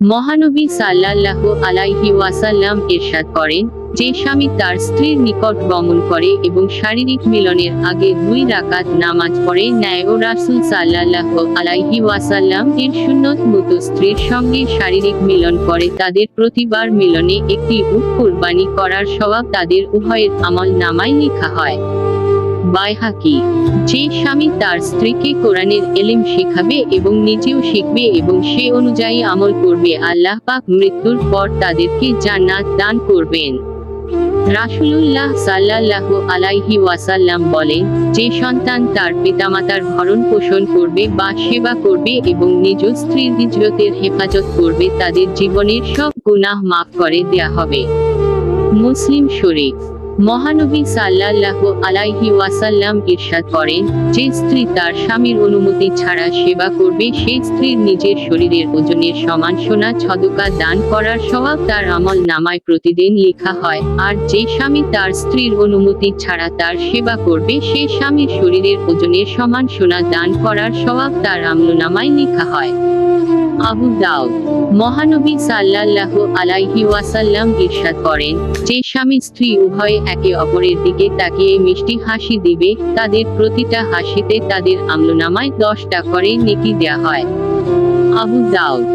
মহানবী সাল্লাল্লাহু আলাইহি ওয়াসাল্লাম ইরশাদ করেন, যে স্বামী তার স্ত্রীর নিকট গমন করে এবং শারীরিক মিলনের আগে 2 রাকাত নামাজ পড়ে নেয় ও রাসূল সাল্লাল্লাহু আলাইহি ওয়াসাল্লাম এর সুন্নত মতো স্ত্রীর সঙ্গে শারীরিক মিলন করে, তাদের প্রতিবার মিলনে একটি উট কুরবানি করার সওয়াব তাদের উভয়ের আমল নামায় লেখা হয়। বাইহাকি। যে স্বামী তার স্ত্রীকে কোরআনের ইলম শেখাবে এবং নিজেও শিখবে এবং সে অনুযায়ী আমল করবে, আল্লাহ পাক মৃত্যুর পর তাদেরকে জান্নাত দান করবেন। রাসূলুল্লাহ সাল্লাল্লাহু আলাইহি ওয়াসাল্লাম বলেন, যে সন্তান তার পিতামাতার ভরণ পোষণ করবে বা সেবা করবে এবং নিজ স্ত্রীর ইজ্জতের হেফাজত করবে, তাদের জীবনের সব গুনাহ মাফ করে দেয়া হবে। মুসলিম শরীফ। মহানবী সাল্লাল্লাহু আলাইহি ওয়াসাল্লাম ইরশাদ করেন, যে স্ত্রী তার স্বামীর অনুমতি ছাড়া সেবা করবে সেই স্ত্রীর নিজের শরীরের ওজনের সমান সোনা সদকা দান করার সওয়াব তার আমল নামায় প্রতিদিন লেখা হয়, আর যে স্বামী তার স্ত্রীর অনুমতি ছাড়া তার সেবা করবে সেই স্বামীর শরীরের ওজনের সমান সোনা দান করার সওয়াব তার আমলনামায় লেখা হয়। আবু দাউদ। মহানবী সাল্লাল্লাহু আলাইহি ওয়াসাল্লাম ইরশাদ করেন, যে স্বামী স্ত্রী উভয়ে একে অপরের দিকে তাকিয়ে মিষ্টি হাসি দিবে, তাদের প্রতিটা হাসিতে তাদের আমলনামায় 10টা করে নেকি দেয়া হয়। আবু দাউদ।